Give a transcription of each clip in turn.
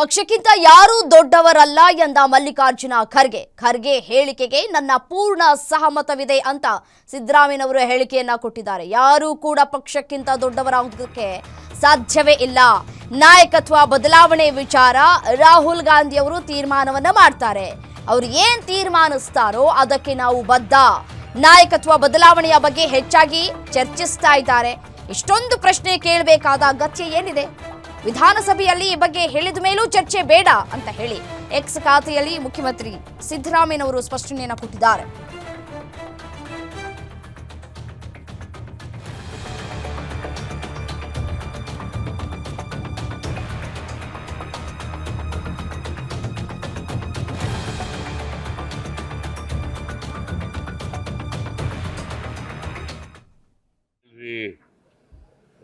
ಪಕ್ಷಕ್ಕಿಂತ ಯಾರೂ ದೊಡ್ಡವರಲ್ಲ ಎಂದ ಮಲ್ಲಿಕಾರ್ಜುನ ಖರ್ಗೆ ಹೇಳಿಕೆಗೆ ನನ್ನ ಪೂರ್ಣ ಸಹಮತವಿದೆ ಅಂತ ಸಿದ್ದರಾಮಯ್ಯನವರು ಹೇಳಿಕೆಯನ್ನ ಕೊಟ್ಟಿದ್ದಾರೆ. ಯಾರೂ ಕೂಡ ಪಕ್ಷಕ್ಕಿಂತ ದೊಡ್ಡವರಾಗೋದಕ್ಕೆ ಸಾಧ್ಯವೇ ಇಲ್ಲ. ನಾಯಕತ್ವ ಬದಲಾವಣೆ ವಿಚಾರ ರಾಹುಲ್ ಗಾಂಧಿ ಅವರು ತೀರ್ಮಾನವನ್ನ ಮಾಡ್ತಾರೆ. ಅವರು ಏನ್ ತೀರ್ಮಾನಿಸ್ತಾರೋ ಅದಕ್ಕೆ ನಾವು ಬದ್ಧ. ನಾಯಕತ್ವ ಬದಲಾವಣೆಯ ಬಗ್ಗೆ ಹೆಚ್ಚಾಗಿ ಚರ್ಚಿಸ್ತಾ ಇದ್ದಾರೆ. ಇಷ್ಟೊಂದು ಪ್ರಶ್ನೆ ಕೇಳಬೇಕಾದ ಅಗತ್ಯ ಏನಿದೆ? ವಿಧಾನಸಭೆಯಲ್ಲಿ ಈ ಬಗ್ಗೆ ಹೇಳಿದ ಮೇಲೂ ಚರ್ಚೆ ಬೇಡ ಅಂತ ಹೇಳಿ ಎಕ್ಸ್ ಖಾತೆಯಲ್ಲಿ ಮುಖ್ಯಮಂತ್ರಿ ಸಿದ್ದರಾಮಯ್ಯನವರು ಸ್ಪಷ್ಟನೆಯನ್ನು ಕೊಟ್ಟಿದ್ದಾರೆ.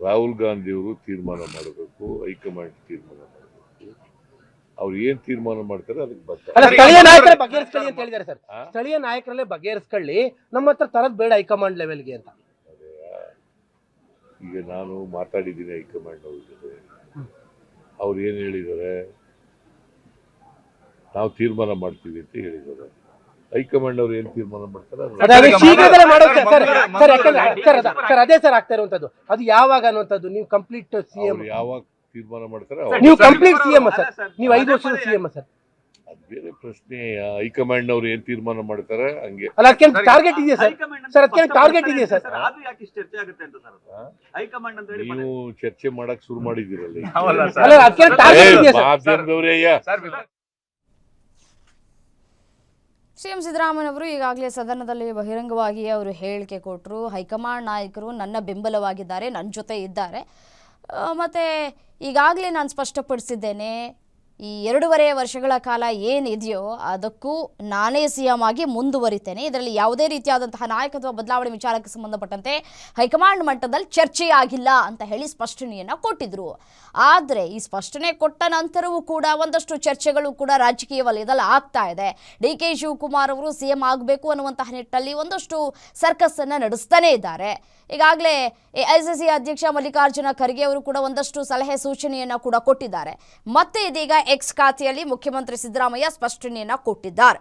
ರಾಹುಲ್ ಗಾಂಧಿ ಅವರು ತೀರ್ಮಾನ ಮಾಡಬೇಕು, ಹೈಕಮಾಂಡ್ ತೀರ್ಮಾನ ಮಾಡಬೇಕು. ಅವ್ರು ಏನ್ ತೀರ್ಮಾನ ಮಾಡ್ತಾರೆ ಅದಕ್ಕೆ ಸ್ಥಳೀಯ ನಾಯಕರೇ ಬಗೆಹರಿಸ್ಕೊಳ್ಳಿ ಅಂತ ಹೇಳಿದ್ದಾರೆ ಸರ್. ಸ್ಥಳೀಯ ನಾಯಕರಲ್ಲೇ ಬಗೆಹರಿಸ್ಕೊಳ್ಳಿ, ನಮ್ಮ ಹತ್ರ ತರದ್ ಬೇಡ ಹೈಕಮಾಂಡ್ ಲೆವೆಲ್ಗೆ ಅಂತ. ಈಗ ನಾನು ಮಾತಾಡಿದ್ದೀನಿ ಹೈಕಮಾಂಡ್ ಅವ್ರ ಜೊತೆ. ಅವ್ರು ಏನ್ ಹೇಳಿದ್ದಾರೆ, ನಾವು ತೀರ್ಮಾನ ಮಾಡ್ತೀವಿ ಅಂತ ಹೇಳಿದ್ದಾರೆ. ಹೈಕಮಾಂಡ್ ಅವ್ರು ಏನ್ ತೀರ್ಮಾನ ಮಾಡ್ತಾರೆ ಅದೇ ಸರ್ ಆಗ್ತಾ ಇರುವಂತದ್ದು. ಅದು ಯಾವಾಗ ಅನ್ನುವಂಥದ್ದು ನೀವು ಕಂಪ್ಲೀಟ್ ಸಿಎಂ ಯಾವಾಗ ತೀರ್ಮಾನ ಮಾಡ್ತಾರೆ, ನೀವು ಕಂಪ್ಲೀಟ್ ಸಿಎಂ ಸರ್, ನೀವು 5 ವರ್ಷದ ಸಿಎಂ ಸರ್. ಅದು ಬೇರೆ ಪ್ರಶ್ನೆ. ಹೈಕಮಾಂಡ್ ಅವ್ರು ಏನ್ ತೀರ್ಮಾನ ಮಾಡ್ತಾರೆ ಹಂಗೆ. ಅಲ್ಲ, ಅದಕ್ಕೆ ಟಾರ್ಗೆಟ್ ಇದೆಯಾ ಸರ್? ಸರ್ ಅದಕ್ಕೆ ಟಾರ್ಗೆಟ್ ಇದೆಯಾ ಸರ್? ನೀವು ಚರ್ಚೆ ಮಾಡಕ್ ಶುರು ಮಾಡಿದಿರಲ್ಲ. ಸಿಎಂ ಸಿದ್ದರಾಮಯ್ಯನವರು ಈಗಾಗಲೇ ಸದನದಲ್ಲಿ ಬಹಿರಂಗವಾಗಿ ಅವರು ಹೇಳಿಕೆ ಕೊಟ್ಟರು. ಹೈಕಮಾಂಡ್ ನಾಯಕರು ನನ್ನ ಬೆಂಬಲವಾಗಿದ್ದಾರೆ, ನನ್ನ ಜೊತೆ ಇದ್ದಾರೆ. ಮತ್ತು ಈಗಾಗಲೇ ನಾನು ಸ್ಪಷ್ಟಪಡಿಸಿದ್ದೇನೆ, ಈ 2.5 ವರ್ಷಗಳ ಕಾಲ ಏನಿದೆಯೋ ಅದಕ್ಕೂ ನಾನೇ ಸಿಎಂ ಆಗಿ ಮುಂದುವರಿತೇನೆ. ಇದರಲ್ಲಿ ಯಾವುದೇ ರೀತಿಯಾದಂತಹ ನಾಯಕತ್ವ ಬದಲಾವಣೆ ವಿಚಾರಕ್ಕೆ ಸಂಬಂಧಪಟ್ಟಂತೆ ಹೈಕಮಾಂಡ್ ಮಟ್ಟದಲ್ಲಿ ಚರ್ಚೆಯಾಗಿಲ್ಲ ಅಂತ ಹೇಳಿ ಸ್ಪಷ್ಟನೆಯನ್ನು ಕೊಟ್ಟಿದ್ರು. ಆದರೆ ಈ ಸ್ಪಷ್ಟನೆ ಕೊಟ್ಟ ನಂತರವೂ ಕೂಡ ಒಂದಷ್ಟು ಚರ್ಚೆಗಳು ಕೂಡ ರಾಜಕೀಯ ವಲಯದಲ್ಲಿ ಆಗ್ತಾ ಇದೆ. DK ಶಿವಕುಮಾರ್ ಅವರು ಸಿಎಂ ಆಗಬೇಕು ಅನ್ನುವಂತಹ ನಿಟ್ಟಲ್ಲಿ ಒಂದಷ್ಟು ಸರ್ಕಸ್ಸನ್ನು ನಡೆಸ್ತಾನೇ ಇದ್ದಾರೆ. ಈಗಾಗಲೇ AICC ಅಧ್ಯಕ್ಷ ಮಲ್ಲಿಕಾರ್ಜುನ ಖರ್ಗೆ ಅವರು ಕೂಡ ಒಂದಷ್ಟು ಸಲಹೆ ಸೂಚನೆಯನ್ನು ಕೂಡ ಕೊಟ್ಟಿದ್ದಾರೆ. ಮತ್ತೆ ಇದೀಗ ಎಕ್ಸ್ ಖಾತೆಯಲ್ಲಿ ಮುಖ್ಯಮಂತ್ರಿ ಸಿದ್ದರಾಮಯ್ಯ ಸ್ಪಷ್ಟನೆಯನ್ನು ಕೊಟ್ಟಿದ್ದಾರೆ.